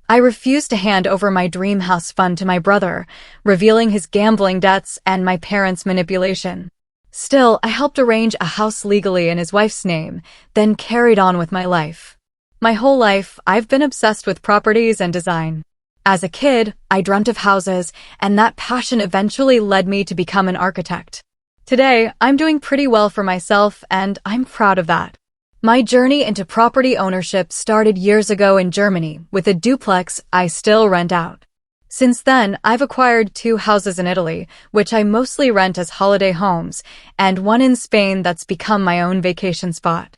I refused to hand over my dream house fund to my brother, revealing his gambling debts and my parents' manipulation. Still, I helped arrange a house legally in his wife's name, then carried on with my life. My whole life, I've been obsessed with properties and design. As a kid, I dreamt of houses, and that passion eventually led me to become an architect. Today, I'm doing pretty well for myself, and I'm proud of that. My journey into property ownership started years ago in Germany with a duplex I still rent out. Since then, I've acquired 2 houses in Italy, which I mostly rent as holiday homes, and 1 in Spain that's become my own vacation spot.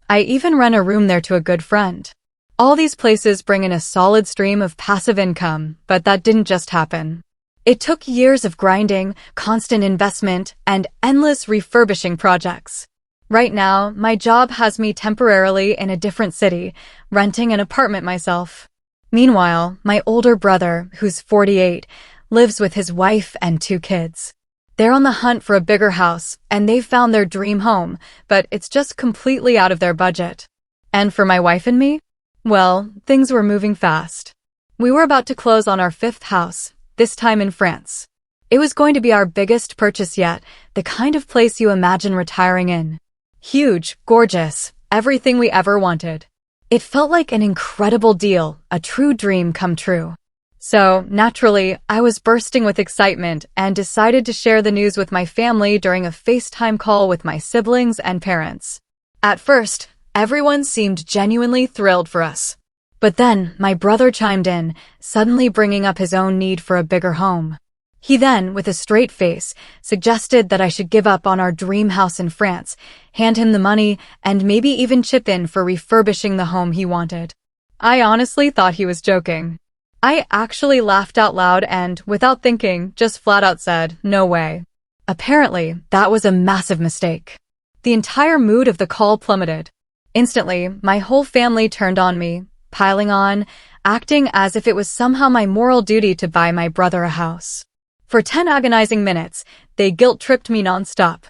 I even rent a room there to a good friend. All these places bring in a solid stream of passive income, but that didn't just happen. It took years of grinding, constant investment, and endless refurbishing projects. Right now, my job has me temporarily in a different city, renting an apartment myself. Meanwhile, my older brother, who's 48, lives with his wife and 2 kids. They're on the hunt for a bigger house, and they've found their dream home, but it's just completely out of their budget. And for my wife and me? Well, things were moving fast. We were about to close on our 5th house, this time in France. It was going to be our biggest purchase yet, the kind of place you imagine retiring in. Huge, gorgeous, everything we ever wanted. It felt like an incredible deal, a true dream come true. So, naturally, I was bursting with excitement and decided to share the news with my family during a FaceTime call with my siblings and parents. At first, everyone seemed genuinely thrilled for us. But then, my brother chimed in, suddenly bringing up his own need for a bigger home. He then, with a straight face, suggested that I should give up on our dream house in France, hand him the money, and maybe even chip in for refurbishing the home he wanted. I honestly thought he was joking. I actually laughed out loud and, without thinking, just flat out said, "No way." Apparently, that was a massive mistake. The entire mood of the call plummeted. Instantly, my whole family turned on me, piling on, acting as if it was somehow my moral duty to buy my brother a house. For 10 agonizing minutes, they guilt-tripped me nonstop.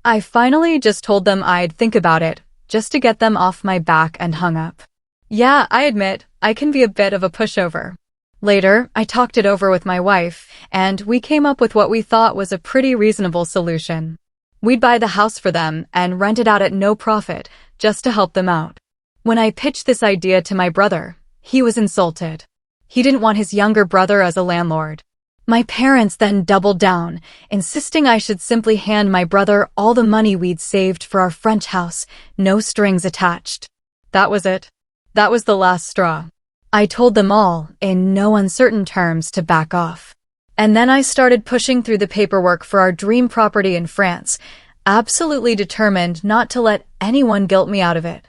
I finally just told them I'd think about it, just to get them off my back, and hung up. Yeah, I admit, I can be a bit of a pushover. Later, I talked it over with my wife, and we came up with what we thought was a pretty reasonable solution. We'd buy the house for them and rent it out at no profit, just to help them out. When I pitched this idea to my brother, he was insulted. He didn't want his younger brother as a landlord. My parents then doubled down, insisting I should simply hand my brother all the money we'd saved for our French house, no strings attached. That was it. That was the last straw. I told them all, in no uncertain terms, to back off. And then I started pushing through the paperwork for our dream property in France, absolutely determined not to let anyone guilt me out of it.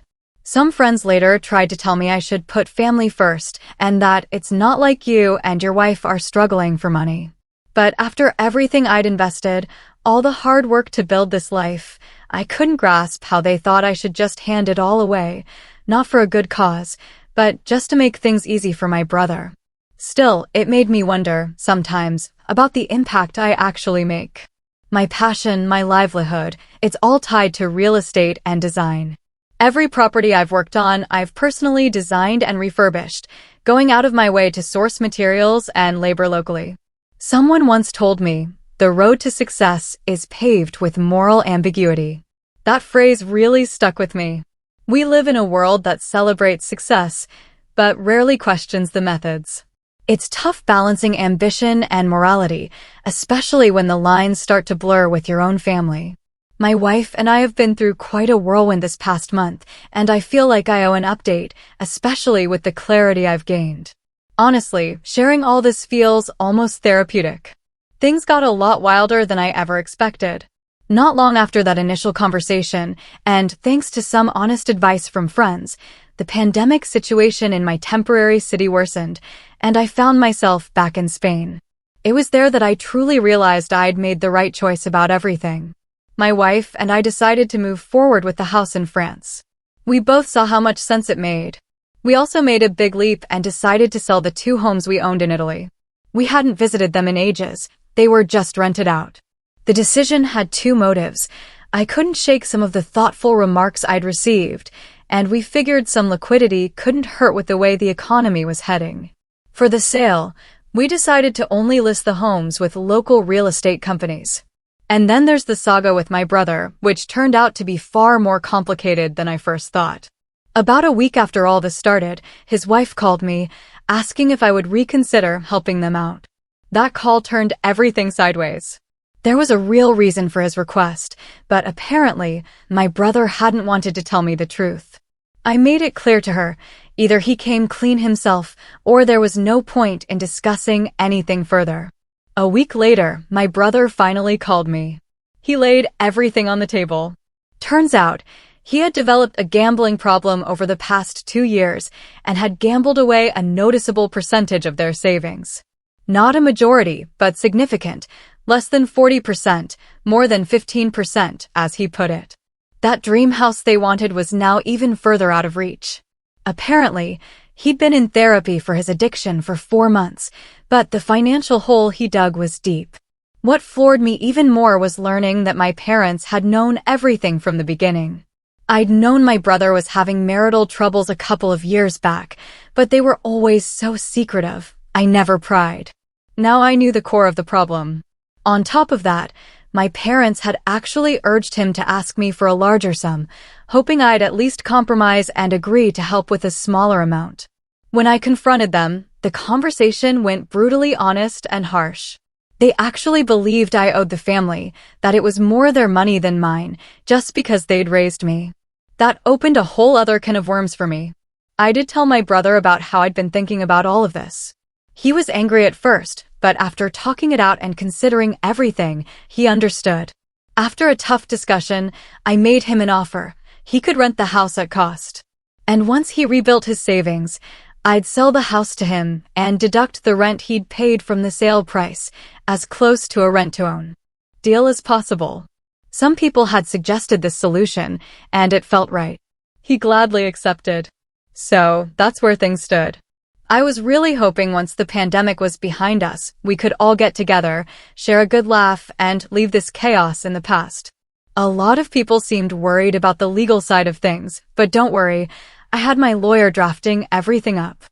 Some friends later tried to tell me I should put family first and that it's not like you and your wife are struggling for money. But after everything I'd invested, all the hard work to build this life, I couldn't grasp how they thought I should just hand it all away, not for a good cause, but just to make things easy for my brother. Still, it made me wonder, sometimes, about the impact I actually make. My passion, my livelihood, it's all tied to real estate and design. Every property I've worked on, I've personally designed and refurbished, going out of my way to source materials and labor locally. Someone once told me, "The road to success is paved with moral ambiguity." That phrase really stuck with me. We live in a world that celebrates success, but rarely questions the methods. It's tough balancing ambition and morality, especially when the lines start to blur with your own family. My wife and I have been through quite a whirlwind this past month, and I feel like I owe an update, especially with the clarity I've gained. Honestly, sharing all this feels almost therapeutic. Things got a lot wilder than I ever expected. Not long after that initial conversation, and thanks to some honest advice from friends, the pandemic situation in my temporary city worsened, and I found myself back in Spain. It was there that I truly realized I'd made the right choice about everything. My wife and I decided to move forward with the house in France. We both saw how much sense it made. We also made a big leap and decided to sell the 2 homes we owned in Italy. We hadn't visited them in ages. They were just rented out. The decision had 2 motives. I couldn't shake some of the thoughtful remarks I'd received, and we figured some liquidity couldn't hurt with the way the economy was heading. For the sale, we decided to only list the homes with local real estate companies. And then there's the saga with my brother, which turned out to be far more complicated than I first thought. About a week after all this started, his wife called me, asking if I would reconsider helping them out. That call turned everything sideways. There was a real reason for his request, but apparently, my brother hadn't wanted to tell me the truth. I made it clear to her, either he came clean himself, or there was no point in discussing anything further. A week later, my brother finally called me. He laid everything on the table. Turns out, he had developed a gambling problem over the past 2 years and had gambled away a noticeable percentage of their savings. Not a majority, but significant, less than 40%, more than 15%, as he put it. That dream house they wanted was now even further out of reach. Apparently, he'd been in therapy for his addiction for 4 months, but the financial hole he dug was deep. What floored me even more was learning that my parents had known everything from the beginning. I'd known my brother was having marital troubles a couple of years back, but they were always so secretive. I never pried. Now I knew the core of the problem. On top of that, my parents had actually urged him to ask me for a larger sum, hoping I'd at least compromise and agree to help with a smaller amount. When I confronted them, the conversation went brutally honest and harsh. They actually believed I owed the family, that it was more their money than mine, just because they'd raised me. That opened a whole other can of worms for me. I did tell my brother about how I'd been thinking about all of this. He was angry at first, but after talking it out and considering everything, he understood. After a tough discussion, I made him an offer. He could rent the house at cost. And once he rebuilt his savings, I'd sell the house to him and deduct the rent he'd paid from the sale price, as close to a rent-to-own deal as possible. Some people had suggested this solution, and it felt right. He gladly accepted. So, that's where things stood. I was really hoping once the pandemic was behind us, we could all get together, share a good laugh, and leave this chaos in the past. A lot of people seemed worried about the legal side of things, but don't worry, I had my lawyer drafting everything up.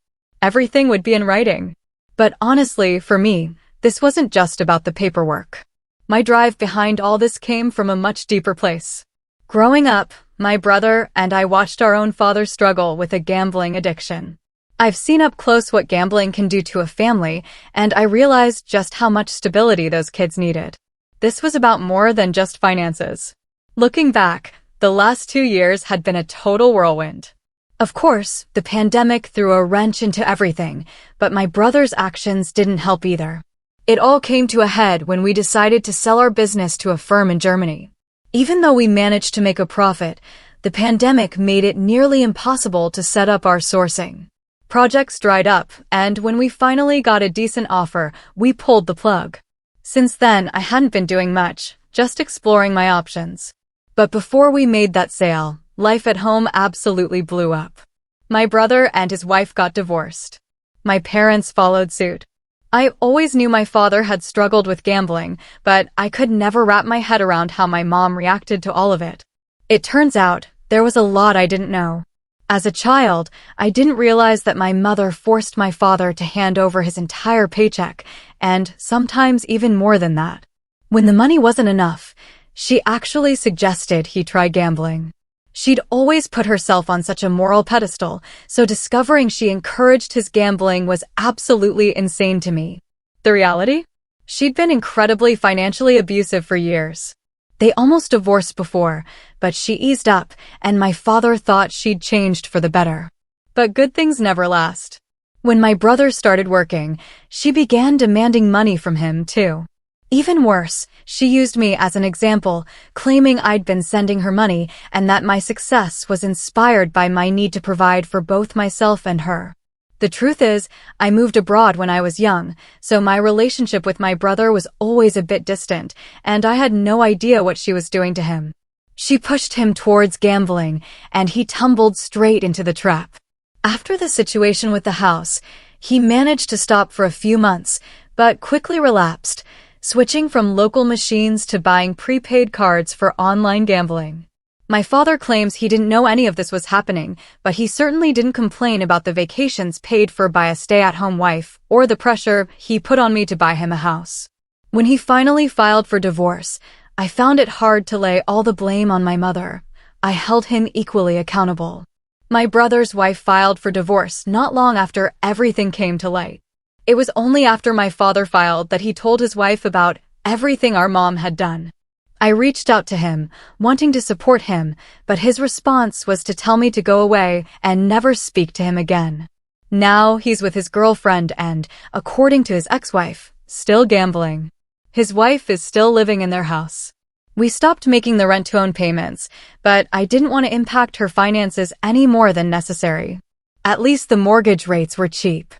Everything would be in writing. But honestly, for me, this wasn't just about the paperwork. My drive behind all this came from a much deeper place. Growing up, my brother and I watched our own father struggle with a gambling addiction. I've seen up close what gambling can do to a family, and I realized just how much stability those kids needed. This was about more than just finances. Looking back, the last 2 years had been a total whirlwind. Of course, the pandemic threw a wrench into everything, but my brother's actions didn't help either. It all came to a head when we decided to sell our business to a firm in Germany. Even though we managed to make a profit, the pandemic made it nearly impossible to set up our sourcing. Projects dried up, and when we finally got a decent offer, we pulled the plug. Since then, I hadn't been doing much, just exploring my options. But before we made that sale, life at home absolutely blew up. My brother and his wife got divorced. My parents followed suit. I always knew my father had struggled with gambling, but I could never wrap my head around how my mom reacted to all of it. It turns out, there was a lot I didn't know. As a child, I didn't realize that my mother forced my father to hand over his entire paycheck, and sometimes even more than that. When the money wasn't enough, she actually suggested he try gambling. She'd always put herself on such a moral pedestal, so discovering she encouraged his gambling was absolutely insane to me. The reality? She'd been incredibly financially abusive for years. They almost divorced before, but she eased up, and my father thought she'd changed for the better. But good things never last. When my brother started working, she began demanding money from him, too. Even worse, she used me as an example, claiming I'd been sending her money and that my success was inspired by my need to provide for both myself and her. The truth is, I moved abroad when I was young, so my relationship with my brother was always a bit distant, and I had no idea what she was doing to him. She pushed him towards gambling, and he tumbled straight into the trap. After the situation with the house, he managed to stop for a few months, but quickly relapsed, switching from local machines to buying prepaid cards for online gambling. My father claims he didn't know any of this was happening, but he certainly didn't complain about the vacations paid for by a stay-at-home wife or the pressure he put on me to buy him a house. When he finally filed for divorce, I found it hard to lay all the blame on my mother. I held him equally accountable. My brother's wife filed for divorce not long after everything came to light. It was only after my father filed that he told his wife about everything our mom had done. I reached out to him, wanting to support him, but his response was to tell me to go away and never speak to him again. Now he's with his girlfriend and, according to his ex-wife, still gambling. His wife is still living in their house. We stopped making the rent-to-own payments, but I didn't want to impact her finances any more than necessary. At least the mortgage rates were cheap.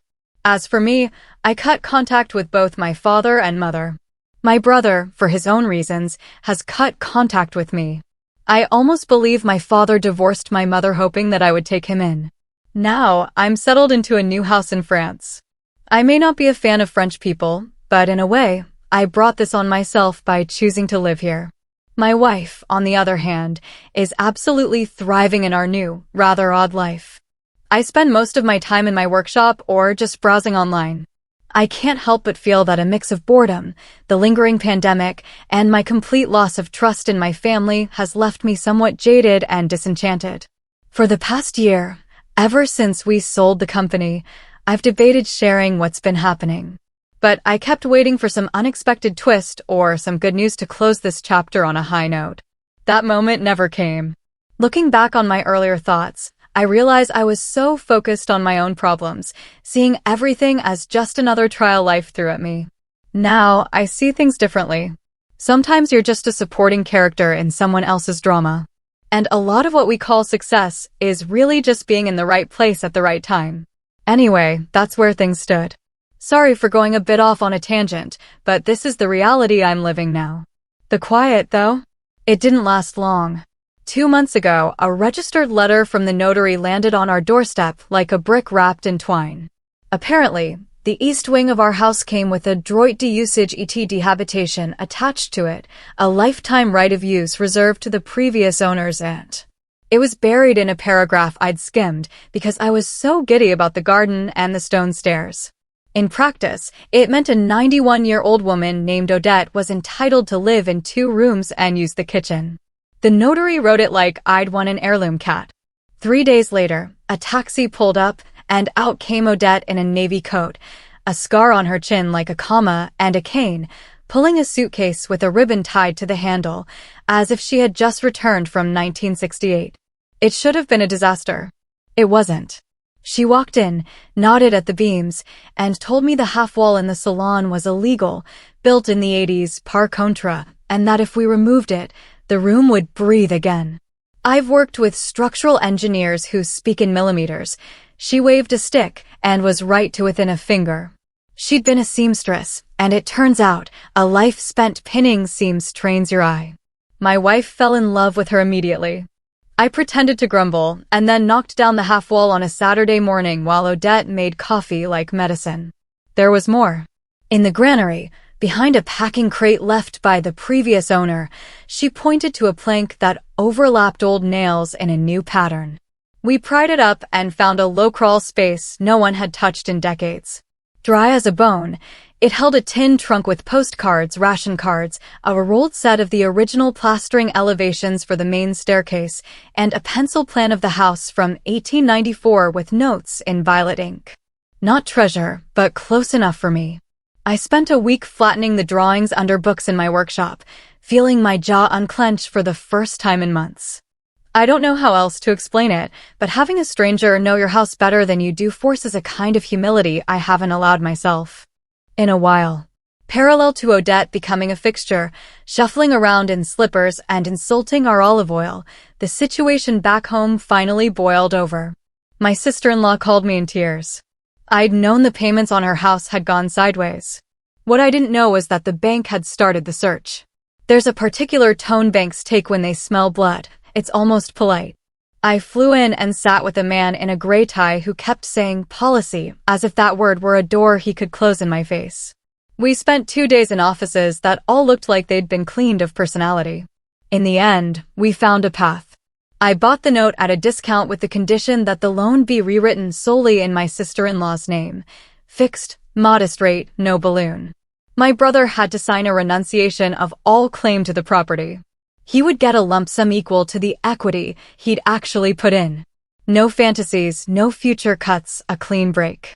As for me, I cut contact with both my father and mother. My brother, for his own reasons, has cut contact with me. I almost believe my father divorced my mother hoping that I would take him in. Now, I'm settled into a new house in France. I may not be a fan of French people, but in a way, I brought this on myself by choosing to live here. My wife, on the other hand, is absolutely thriving in our new, rather odd life. I spend most of my time in my workshop or just browsing online. I can't help but feel that a mix of boredom, the lingering pandemic, and my complete loss of trust in my family has left me somewhat jaded and disenchanted. For the past year, ever since we sold the company, I've debated sharing what's been happening. But I kept waiting for some unexpected twist or some good news to close this chapter on a high note. That moment never came. Looking back on my earlier thoughts, I realized I was so focused on my own problems, seeing everything as just another trial life threw at me. Now, I see things differently. Sometimes you're just a supporting character in someone else's drama. And a lot of what we call success is really just being in the right place at the right time. Anyway, that's where things stood. Sorry for going a bit off on a tangent, but this is the reality I'm living now. The quiet, though? It didn't last long. 2 months ago, a registered letter from the notary landed on our doorstep like a brick wrapped in twine. Apparently, the east wing of our house came with a droit de usage et dehabitation attached to it, a lifetime right of use reserved to the previous owner's aunt. It was buried in a paragraph I'd skimmed because I was so giddy about the garden and the stone stairs. In practice, it meant a 91-year-old woman named Odette was entitled to live in 2 rooms and use the kitchen. The notary wrote it like I'd won an heirloom cat. 3 days later, a taxi pulled up, and out came Odette in a navy coat, a scar on her chin like a comma and a cane, pulling a suitcase with a ribbon tied to the handle, as if she had just returned from 1968. It should have been a disaster. It wasn't. She walked in, nodded at the beams, and told me the half wall in the salon was illegal, built in the 80s par contra, and that if we removed it, the room would breathe again. I've worked with structural engineers who speak in millimeters. She waved a stick and was right to within a finger. She'd been a seamstress, and it turns out a life spent pinning seams trains your eye. My wife fell in love with her immediately. I pretended to grumble and then knocked down the half wall on a Saturday morning while Odette made coffee like medicine. There was more. In the granary, behind a packing crate left by the previous owner, she pointed to a plank that overlapped old nails in a new pattern. We pried it up and found a low-crawl space no one had touched in decades. Dry as a bone, it held a tin trunk with postcards, ration cards, a rolled set of the original plastering elevations for the main staircase, and a pencil plan of the house from 1894 with notes in violet ink. Not treasure, but close enough for me. I spent a week flattening the drawings under books in my workshop, feeling my jaw unclench for the first time in months. I don't know how else to explain it, but having a stranger know your house better than you do forces a kind of humility I haven't allowed myself in a while. Parallel to Odette becoming a fixture, shuffling around in slippers and insulting our olive oil, the situation back home finally boiled over. My sister-in-law called me in tears. I'd known the payments on her house had gone sideways. What I didn't know was that the bank had started the search. There's a particular tone banks take when they smell blood. It's almost polite. I flew in and sat with a man in a gray tie who kept saying policy as if that word were a door he could close in my face. We spent 2 days in offices that all looked like they'd been cleaned of personality. In the end, we found a path. I bought the note at a discount with the condition that the loan be rewritten solely in my sister-in-law's name. Fixed, modest rate, no balloon. My brother had to sign a renunciation of all claim to the property. He would get a lump sum equal to the equity he'd actually put in. No fantasies, no future cuts, a clean break.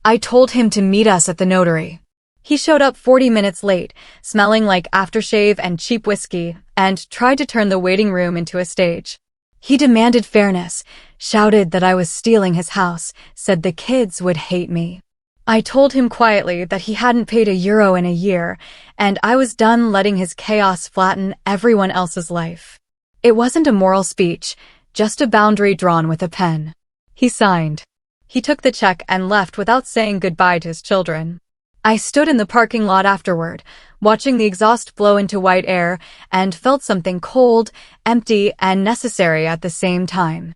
I told him to meet us at the notary. He showed up 40 minutes late, smelling like aftershave and cheap whiskey, and tried to turn the waiting room into a stage. He demanded fairness, shouted that I was stealing his house, said the kids would hate me. I told him quietly that he hadn't paid €1 in a year, and I was done letting his chaos flatten everyone else's life. It wasn't a moral speech, just a boundary drawn with a pen. He signed. He took the check and left without saying goodbye to his children. I stood in the parking lot afterward, watching the exhaust blow into white air, and felt something cold, empty, and necessary at the same time.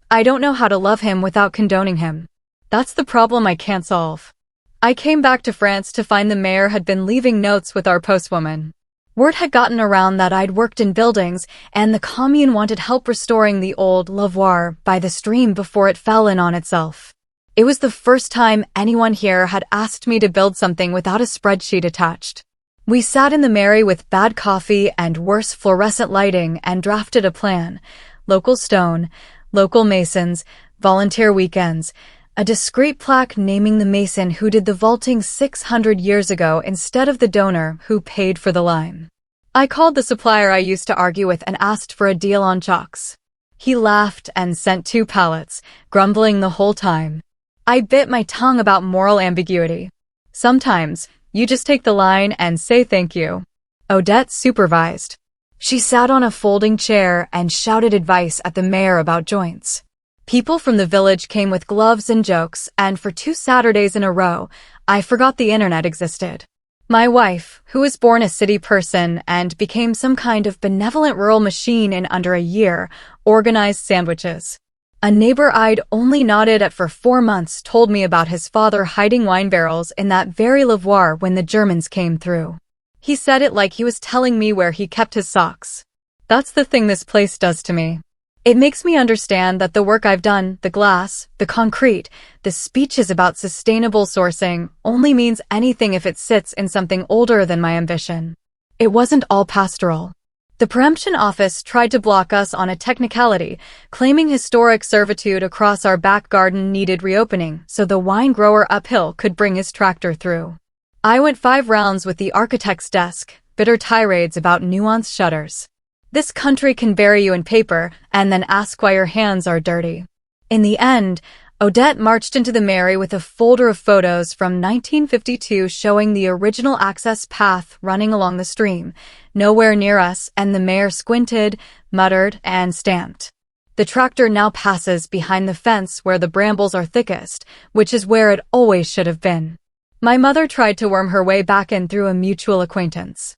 I don't know how to love him without condoning him. That's the problem I can't solve. I came back to France to find the mayor had been leaving notes with our postwoman. Word had gotten around that I'd worked in buildings, and the commune wanted help restoring the old lavoir by the stream before it fell in on itself. It was the first time anyone here had asked me to build something without a spreadsheet attached. We sat in the mairie with bad coffee and worse fluorescent lighting and drafted a plan. Local stone, local masons, volunteer weekends, a discreet plaque naming the mason who did the vaulting 600 years ago instead of the donor who paid for the lime. I called the supplier I used to argue with and asked for a deal on chalks. He laughed and sent 2 pallets, grumbling the whole time. I bit my tongue about moral ambiguity. Sometimes, you just take the line and say thank you. Odette supervised. She sat on a folding chair and shouted advice at the mayor about joints. People from the village came with gloves and jokes, and for 2 Saturdays in a row, I forgot the internet existed. My wife, who was born a city person and became some kind of benevolent rural machine in under a year, organized sandwiches. A neighbor I'd only nodded at for 4 months told me about his father hiding wine barrels in that very lavoir when the Germans came through. He said it like he was telling me where he kept his socks. That's the thing this place does to me. It makes me understand that the work I've done, the glass, the concrete, the speeches about sustainable sourcing, only means anything if it sits in something older than my ambition. It wasn't all pastoral. The preemption office tried to block us on a technicality, claiming historic servitude across our back garden needed reopening so the wine grower uphill could bring his tractor through. I went 5 rounds with the architect's desk, bitter tirades about nuanced shutters. This country can bury you in paper and then ask why your hands are dirty. In the end, Odette marched into the mairie with a folder of photos from 1952 showing the original access path running along the stream, nowhere near us, and the mayor squinted, muttered, and stamped. The tractor now passes behind the fence where the brambles are thickest, which is where it always should have been. My mother tried to worm her way back in through a mutual acquaintance.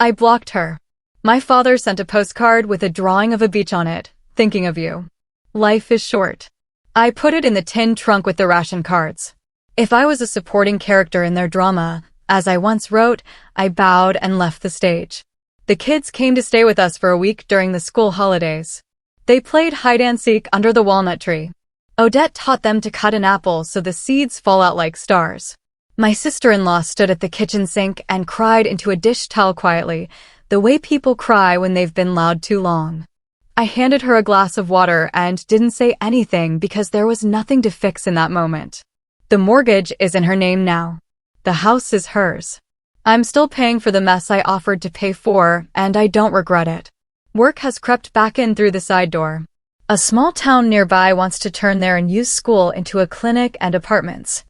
I blocked her. My father sent a postcard with a drawing of a beach on it, thinking of you. Life is short. I put it in the tin trunk with the ration cards. If I was a supporting character in their drama, as I once wrote, I bowed and left the stage. The kids came to stay with us for a week during the school holidays. They played hide-and-seek under the walnut tree. Odette taught them to cut an apple so the seeds fall out like stars. My sister-in-law stood at the kitchen sink and cried into a dish towel quietly, the way people cry when they've been loud too long. I handed her a glass of water and didn't say anything because there was nothing to fix in that moment. The mortgage is in her name now. The house is hers. I'm still paying for the mess I offered to pay for, and I don't regret it. Work has crept back in through the side door. A small town nearby wants to turn their unused school into a clinic and apartments.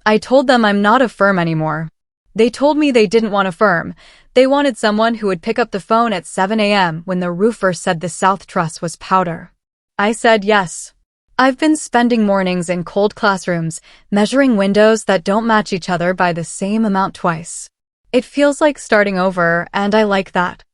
I told them I'm not a firm anymore. They told me they didn't want a firm. They wanted someone who would pick up the phone at 7 a.m. when the roofer said the South Truss was powder. I said yes. I've been spending mornings in cold classrooms, measuring windows that don't match each other by the same amount twice. It feels like starting over, and I like that.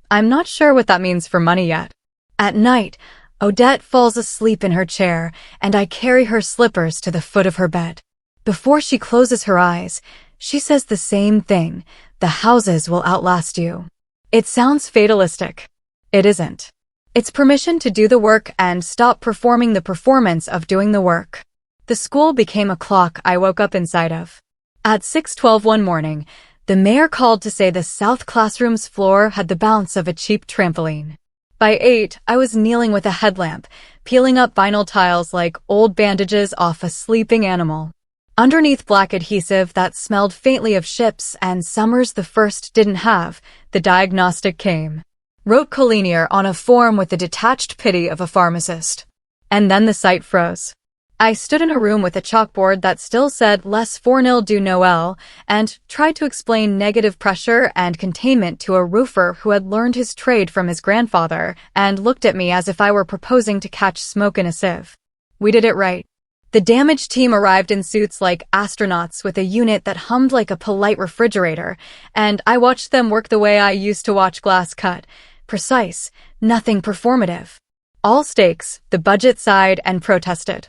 I'm not sure what that means for money yet. At night, Odette falls asleep in her chair, and I carry her slippers to the foot of her bed. Before she closes her eyes, she says the same thing: the houses will outlast you. It sounds fatalistic. It isn't. It's permission to do the work and stop performing the performance of doing the work. The school became a clock I woke up inside of. At 6:12 one morning, the mayor called to say the south classroom's floor had the bounce of a cheap trampoline. By 8, I was kneeling with a headlamp, peeling up vinyl tiles like old bandages off a sleeping animal. Underneath black adhesive that smelled faintly of ships and summers the first didn't have, the diagnostic came. Wrote collinear on a form with the detached pity of a pharmacist. And then the site froze. I stood in a room with a chalkboard that still said Les 4-0 du Noël and tried to explain negative pressure and containment to a roofer who had learned his trade from his grandfather and looked at me as if I were proposing to catch smoke in a sieve. We did it right. The damage team arrived in suits like astronauts with a unit that hummed like a polite refrigerator, and I watched them work the way I used to watch glass cut. Precise, nothing performative. All stakes, the budget side, and protested.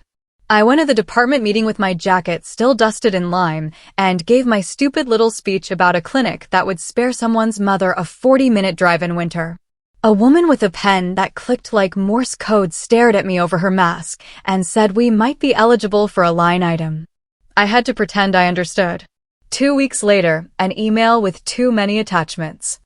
I went to the department meeting with my jacket still dusted in lime and gave my stupid little speech about a clinic that would spare someone's mother a 40-minute drive in winter. A woman with a pen that clicked like Morse code stared at me over her mask and said we might be eligible for a line item. I had to pretend I understood. 2 weeks later, an email with too many attachments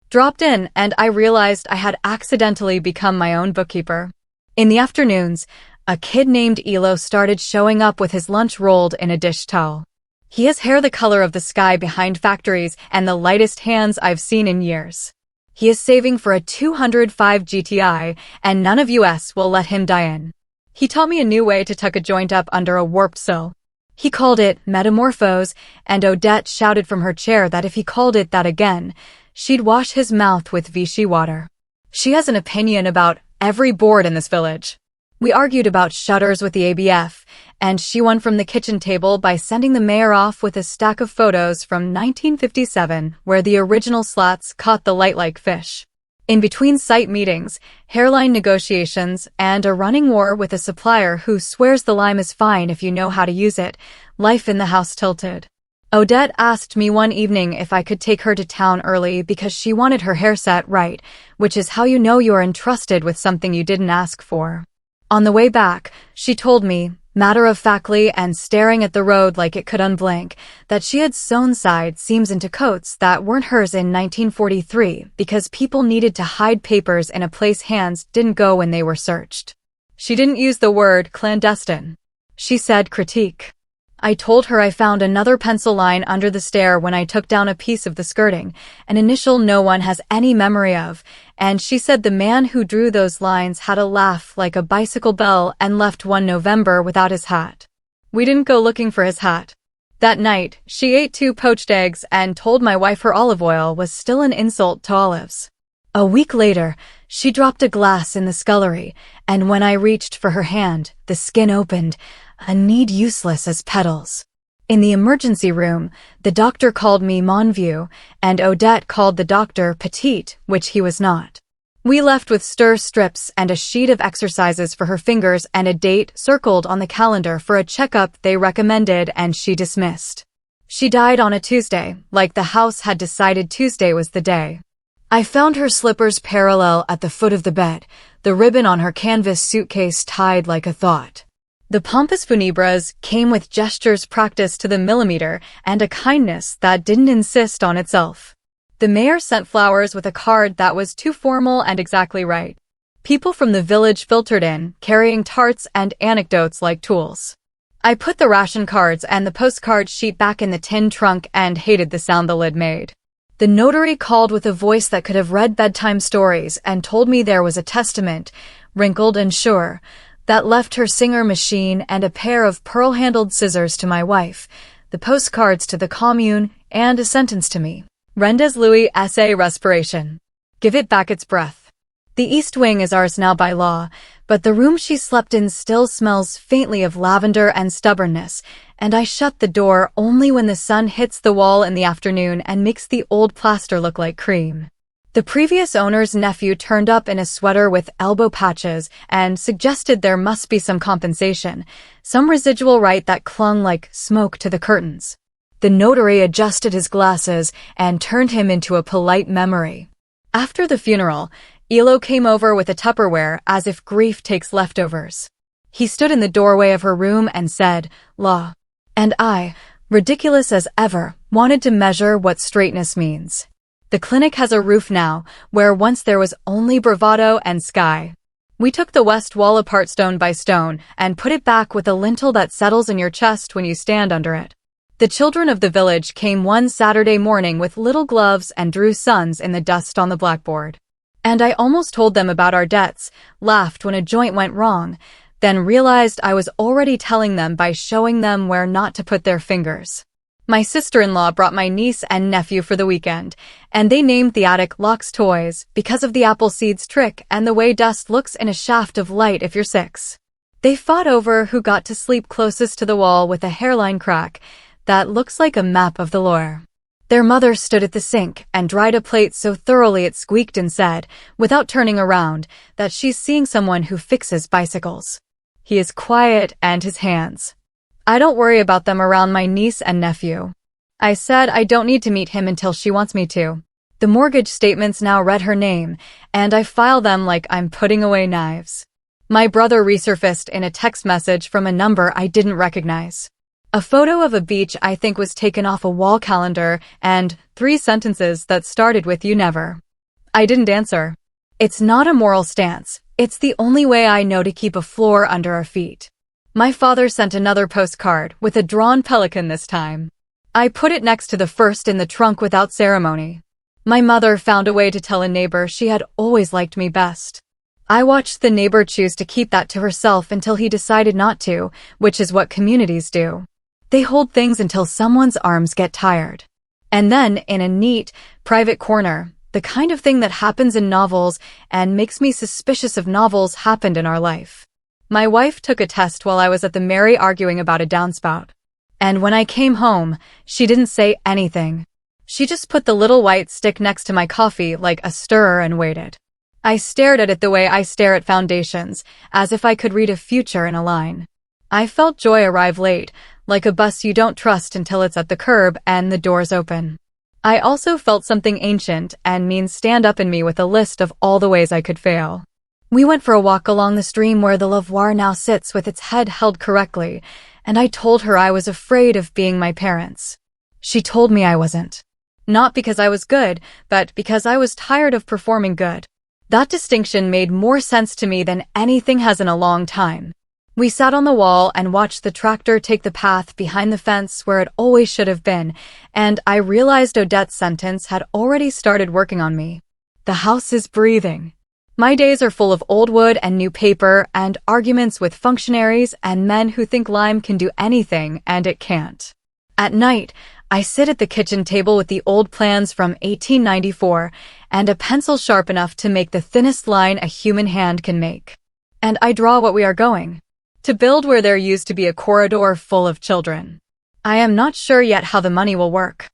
dropped in, and I realized I had accidentally become my own bookkeeper. In the afternoons, a kid named Elo started showing up with his lunch rolled in a dish towel. He has hair the color of the sky behind factories and the lightest hands I've seen in years. He is saving for a 205 GTI, and none of US will let him die in. He taught me a new way to tuck a joint up under a warped sill. He called it metamorphose, and Odette shouted from her chair that if he called it that again, she'd wash his mouth with Vichy water. She has an opinion about every board in this village. We argued about shutters with the ABF, and she won from the kitchen table by sending the mayor off with a stack of photos from 1957 where the original slats caught the light like fish. In between site meetings, hairline negotiations, and a running war with a supplier who swears the lime is fine if you know how to use it, life in the house tilted. Odette asked me one evening if I could take her to town early because she wanted her hair set right, which is how you know you are entrusted with something you didn't ask for. On the way back, she told me, matter-of-factly and staring at the road like it could unblink, that she had sewn side seams into coats that weren't hers in 1943 because people needed to hide papers in a place hands didn't go when they were searched. She didn't use the word clandestine. She said critique. I told her I found another pencil line under the stair when I took down a piece of the skirting, an initial no one has any memory of, and she said the man who drew those lines had a laugh like a bicycle bell and left one November without his hat. We didn't go looking for his hat. That night, she ate 2 poached eggs and told my wife her olive oil was still an insult to olives. A week later, she dropped a glass in the scullery, and when I reached for her hand, the skin opened, a need useless as petals. In the emergency room, the doctor called me Monview, and Odette called the doctor Petite, which he was not. We left with stir strips and a sheet of exercises for her fingers and a date circled on the calendar for a checkup they recommended, and she dismissed. She died on a Tuesday, like the house had decided Tuesday was the day. I found her slippers parallel at the foot of the bed, the ribbon on her canvas suitcase tied like a thought. The pompous funebras came with gestures practiced to the millimeter and a kindness that didn't insist on itself. The mayor sent flowers with a card that was too formal and exactly right. People from the village filtered in, carrying tarts and anecdotes like tools. I put the ration cards and the postcard sheet back in the tin trunk and hated the sound the lid made. The notary called with a voice that could have read bedtime stories and told me there was a testament, wrinkled and sure, that left her singer machine and a pair of pearl-handled scissors to my wife, the postcards to the commune, and a sentence to me. Rendez Louis S.A. respiration. Give it back its breath. The East Wing is ours now by law, but the room she slept in still smells faintly of lavender and stubbornness, and I shut the door only when the sun hits the wall in the afternoon and makes the old plaster look like cream. The previous owner's nephew turned up in a sweater with elbow patches and suggested there must be some compensation, some residual right that clung like smoke to the curtains. The notary adjusted his glasses and turned him into a polite memory. After the funeral, Elo came over with a Tupperware as if grief takes leftovers. He stood in the doorway of her room and said, "Law." And I, ridiculous as ever, wanted to measure what straightness means. The clinic has a roof now, where once there was only bravado and sky. We took the west wall apart stone by stone and put it back with a lintel that settles in your chest when you stand under it. The children of the village came one Saturday morning with little gloves and drew suns in the dust on the blackboard. And I almost told them about our debts, laughed when a joint went wrong, then realized I was already telling them by showing them where not to put their fingers. My sister-in-law brought my niece and nephew for the weekend, and they named the attic Locke's Toys because of the apple seeds trick and the way dust looks in a shaft of light if you're 6. They fought over who got to sleep closest to the wall with a hairline crack that looks like a map of the lore. Their mother stood at the sink and dried a plate so thoroughly it squeaked and said, without turning around, that she's seeing someone who fixes bicycles. He is quiet and his hands. I don't worry about them around my niece and nephew. I said I don't need to meet him until she wants me to. The mortgage statements now read her name, and I file them like I'm putting away knives. My brother resurfaced in a text message from a number I didn't recognize. A photo of a beach I think was taken off a wall calendar and 3 sentences that started with "you never." I didn't answer. It's not a moral stance. It's the only way I know to keep a floor under our feet. My father sent another postcard with a drawn pelican this time. I put it next to the first in the trunk without ceremony. My mother found a way to tell a neighbor she had always liked me best. I watched the neighbor choose to keep that to herself until he decided not to, which is what communities do. They hold things until someone's arms get tired. And then, in a neat, private corner, the kind of thing that happens in novels and makes me suspicious of novels happened in our life. My wife took a test while I was at the Mary arguing about a downspout. And when I came home, she didn't say anything. She just put the little white stick next to my coffee like a stirrer and waited. I stared at it the way I stare at foundations, as if I could read a future in a line. I felt joy arrive late, like a bus you don't trust until it's at the curb and the doors open. I also felt something ancient and mean stand up in me with a list of all the ways I could fail. We went for a walk along the stream where the lavoir now sits with its head held correctly, and I told her I was afraid of being my parents. She told me I wasn't. Not because I was good, but because I was tired of performing good. That distinction made more sense to me than anything has in a long time. We sat on the wall and watched the tractor take the path behind the fence where it always should have been, and I realized Odette's sentence had already started working on me. The house is breathing. My days are full of old wood and new paper and arguments with functionaries and men who think lime can do anything and it can't. At night, I sit at the kitchen table with the old plans from 1894 and a pencil sharp enough to make the thinnest line a human hand can make. And I draw what we are going to build where there used to be a corridor full of children. I am not sure yet how the money will work.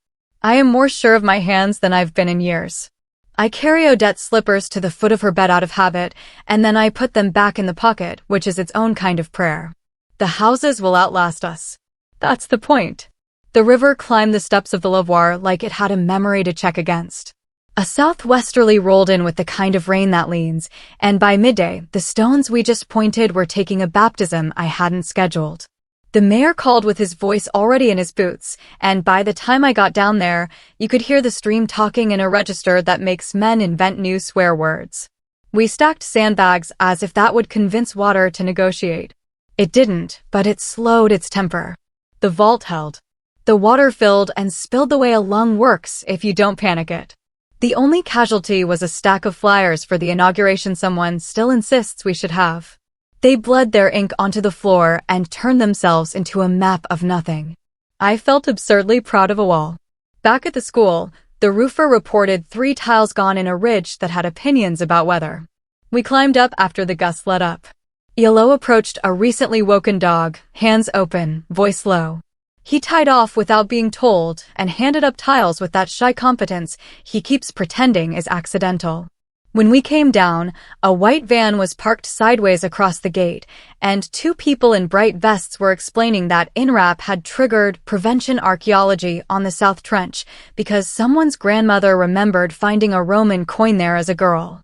I am more sure of my hands than I've been in years. I carry Odette's slippers to the foot of her bed out of habit, and then I put them back in the pocket, which is its own kind of prayer. The houses will outlast us. That's the point. The river climbed the steps of the lavoir like it had a memory to check against. A southwesterly rolled in with the kind of rain that leans, and by midday, the stones we just pointed were taking a baptism I hadn't scheduled. The mayor called with his voice already in his boots, and by the time I got down there, you could hear the stream talking in a register that makes men invent new swear words. We stacked sandbags as if that would convince water to negotiate. It didn't, but it slowed its temper. The vault held. The water filled and spilled the way a lung works if you don't panic it. The only casualty was a stack of flyers for the inauguration someone still insists we should have. They bled their ink onto the floor and turned themselves into a map of nothing. I felt absurdly proud of a wall. Back at the school, the roofer reported 3 tiles gone in a ridge that had opinions about weather. We climbed up after the gusts let up. Yellow approached a recently woken dog, hands open, voice low. He tied off without being told and handed up tiles with that shy competence he keeps pretending is accidental. When we came down, a white van was parked sideways across the gate, and 2 people in bright vests were explaining that INRAP had triggered prevention archaeology on the South Trench because someone's grandmother remembered finding a Roman coin there as a girl.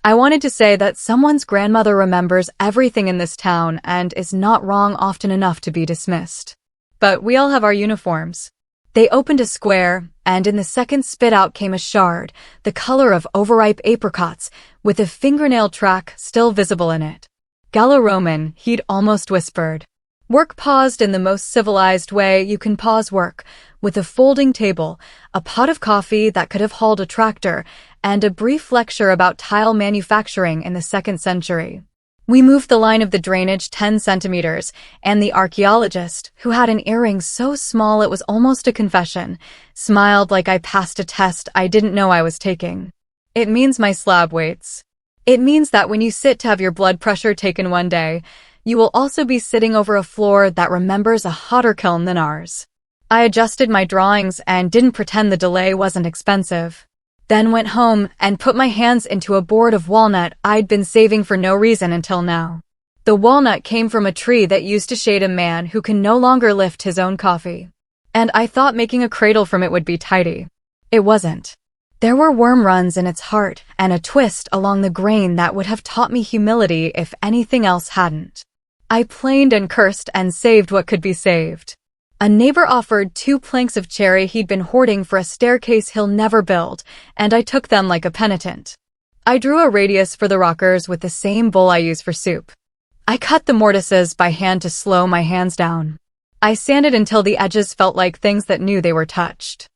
I wanted to say that someone's grandmother remembers everything in this town and is not wrong often enough to be dismissed. But we all have our uniforms. They opened a square, and in the second spit out came a shard, the color of overripe apricots, with a fingernail track still visible in it. Gallo-Roman, he'd almost whispered. Work paused in the most civilized way you can pause work, with a folding table, a pot of coffee that could have hauled a tractor, and a brief lecture about tile manufacturing in the 2nd century. We moved the line of the drainage 10 centimeters, and the archaeologist, who had an earring so small it was almost a confession, smiled like I passed a test I didn't know I was taking. It means my slab weights. It means that when you sit to have your blood pressure taken one day, you will also be sitting over a floor that remembers a hotter kiln than ours. I adjusted my drawings and didn't pretend the delay wasn't expensive. Then went home and put my hands into a board of walnut I'd been saving for no reason until now. The walnut came from a tree that used to shade a man who can no longer lift his own coffee. And I thought making a cradle from it would be tidy. It wasn't. There were worm runs in its heart and a twist along the grain that would have taught me humility if anything else hadn't. I planed and cursed and saved what could be saved. A neighbor offered 2 planks of cherry he'd been hoarding for a staircase he'll never build, and I took them like a penitent. I drew a radius for the rockers with the same bowl I use for soup. I cut the mortises by hand to slow my hands down. I sanded until the edges felt like things that knew they were touched.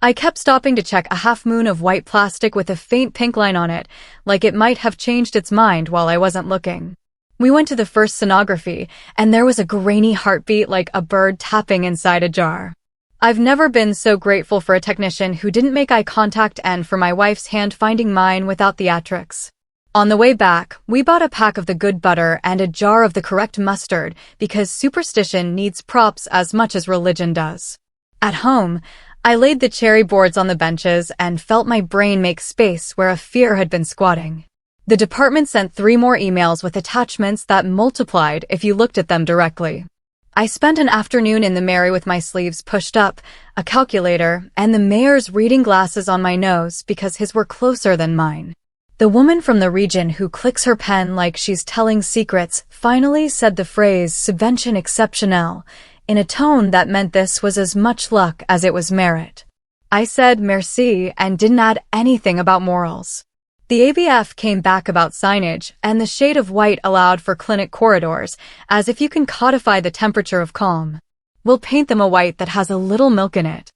I kept stopping to check a half-moon of white plastic with a faint pink line on it, like it might have changed its mind while I wasn't looking. We went to the first sonography, and there was a grainy heartbeat like a bird tapping inside a jar. I've never been so grateful for a technician who didn't make eye contact and for my wife's hand finding mine without theatrics. On the way back, we bought a pack of the good butter and a jar of the correct mustard because superstition needs props as much as religion does. At home, I laid the cherry boards on the benches and felt my brain make space where a fear had been squatting. The department sent 3 more emails with attachments that multiplied if you looked at them directly. I spent an afternoon in the Mary with my sleeves pushed up, a calculator, and the mayor's reading glasses on my nose because his were closer than mine. The woman from the region who clicks her pen like she's telling secrets finally said the phrase subvention exceptionnel in a tone that meant this was as much luck as it was merit. I said merci and didn't add anything about morals. The ABF came back about signage, and the shade of white allowed for clinic corridors, as if you can codify the temperature of calm. We'll paint them a white that has a little milk in it.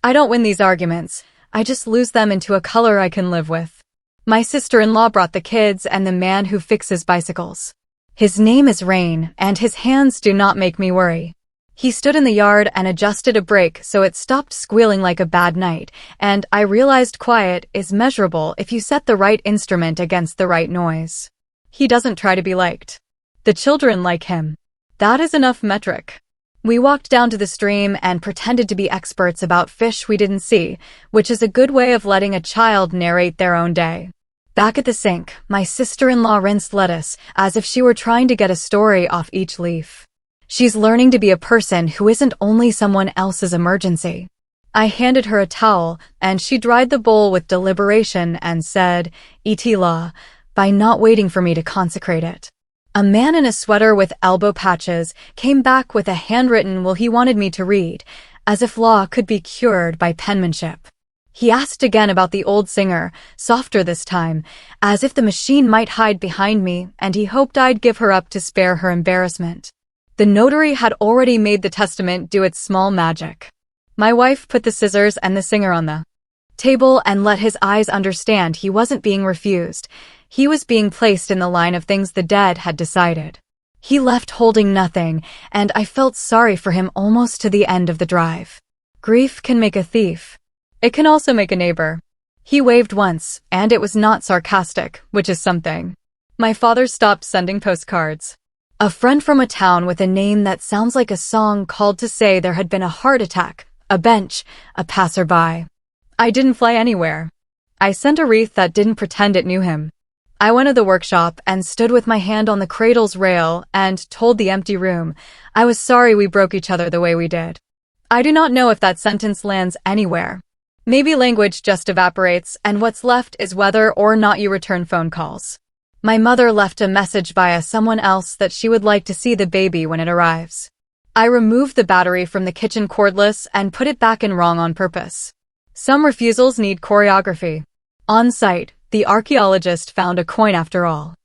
I don't win these arguments, I just lose them into a color I can live with. My sister-in-law brought the kids and the man who fixes bicycles. His name is Rain, and his hands do not make me worry. He stood in the yard and adjusted a brake so it stopped squealing like a bad night, and I realized quiet is measurable if you set the right instrument against the right noise. He doesn't try to be liked. The children like him. That is enough metric. We walked down to the stream and pretended to be experts about fish we didn't see, which is a good way of letting a child narrate their own day. Back at the sink, my sister-in-law rinsed lettuce as if she were trying to get a story off each leaf. She's learning to be a person who isn't only someone else's emergency. I handed her a towel, and she dried the bowl with deliberation and said, "Itila," by not waiting for me to consecrate it. A man in a sweater with elbow patches came back with a handwritten will he wanted me to read, as if law could be cured by penmanship. He asked again about the old singer, softer this time, as if the machine might hide behind me, and he hoped I'd give her up to spare her embarrassment. The notary had already made the testament do its small magic. My wife put the scissors and the singer on the table and let his eyes understand he wasn't being refused. He was being placed in the line of things the dead had decided. He left holding nothing, and I felt sorry for him almost to the end of the drive. Grief can make a thief. It can also make a neighbor. He waved once, and it was not sarcastic, which is something. My father stopped sending postcards. A friend from a town with a name that sounds like a song called to say there had been a heart attack, a bench, a passerby. I didn't fly anywhere. I sent a wreath that didn't pretend it knew him. I went to the workshop and stood with my hand on the cradle's rail and told the empty room I was sorry we broke each other the way we did. I do not know if that sentence lands anywhere. Maybe language just evaporates and what's left is whether or not you return phone calls. My mother left a message via someone else that she would like to see the baby when it arrives. I removed the battery from the kitchen cordless and put it back in wrong on purpose. Some refusals need choreography. On site, the archaeologist found a coin after all.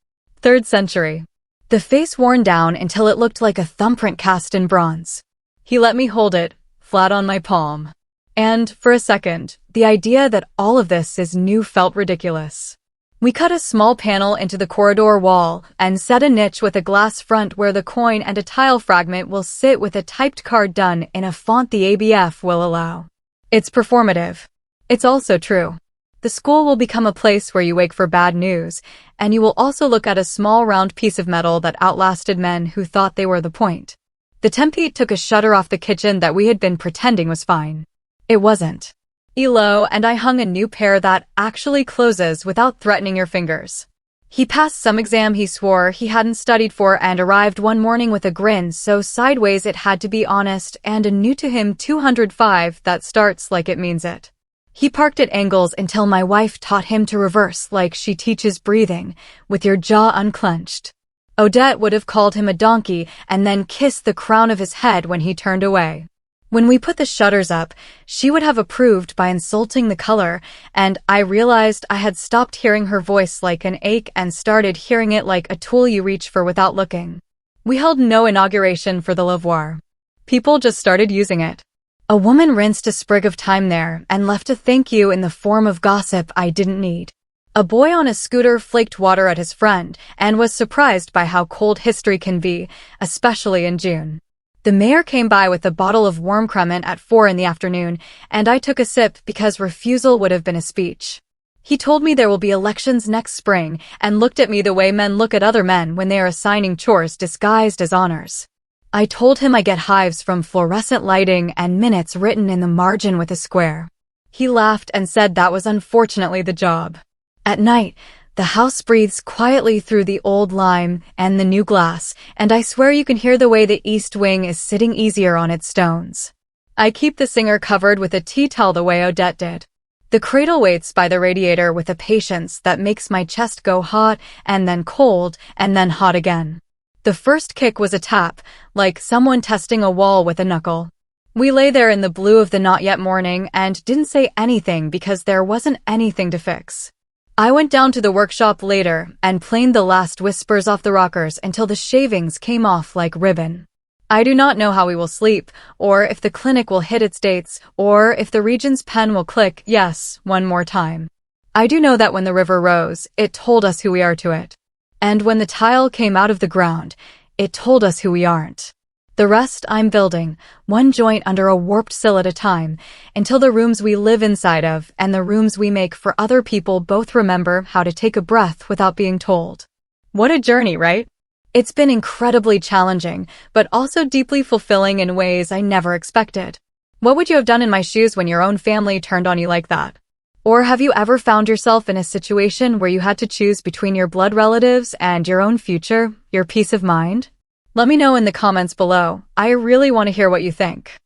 3rd century. The face worn down until it looked like a thumbprint cast in bronze. He let me hold it, flat on my palm. And, for a second, the idea that all of this is new felt ridiculous. We cut a small panel into the corridor wall and set a niche with a glass front where the coin and a tile fragment will sit with a typed card done in a font the ABF will allow. It's performative. It's also true. The school will become a place where you wake for bad news, and you will also look at a small round piece of metal that outlasted men who thought they were the point. The tempete took a shutter off the kitchen that we had been pretending was fine. It wasn't. Elo and I hung a new pair that actually closes without threatening your fingers. He passed some exam he swore he hadn't studied for and arrived one morning with a grin so sideways it had to be honest and a new to him 205 that starts like it means it. He parked at angles until my wife taught him to reverse like she teaches breathing, with your jaw unclenched. Odette would have called him a donkey and then kissed the crown of his head when he turned away. When we put the shutters up, she would have approved by insulting the color, and I realized I had stopped hearing her voice like an ache and started hearing it like a tool you reach for without looking. We held no inauguration for the lavoir. People just started using it. A woman rinsed a sprig of thyme there and left a thank you in the form of gossip I didn't need. A boy on a scooter flaked water at his friend and was surprised by how cold history can be, especially in June. The mayor came by with a bottle of warm cremant at 4 in the afternoon, and I took a sip because refusal would have been a speech. He told me there will be elections next spring and looked at me the way men look at other men when they are assigning chores disguised as honors. I told him I get hives from fluorescent lighting and minutes written in the margin with a square. He laughed and said that was unfortunately the job. At night, the house breathes quietly through the old lime and the new glass, and I swear you can hear the way the east wing is sitting easier on its stones. I keep the singer covered with a tea towel the way Odette did. The cradle waits by the radiator with a patience that makes my chest go hot and then cold and then hot again. The first kick was a tap, like someone testing a wall with a knuckle. We lay there in the blue of the not yet morning and didn't say anything because there wasn't anything to fix. I went down to the workshop later and planed the last whispers off the rockers until the shavings came off like ribbon. I do not know how we will sleep, or if the clinic will hit its dates, or if the Regent's pen will click, yes, one more time. I do know that when the river rose, it told us who we are to it. And when the tile came out of the ground, it told us who we aren't. The rest I'm building, one joint under a warped sill at a time, until the rooms we live inside of and the rooms we make for other people both remember how to take a breath without being told. What a journey, right? It's been incredibly challenging, but also deeply fulfilling in ways I never expected. What would you have done in my shoes when your own family turned on you like that? Or have you ever found yourself in a situation where you had to choose between your blood relatives and your own future, your peace of mind? Let me know in the comments below. I really want to hear what you think.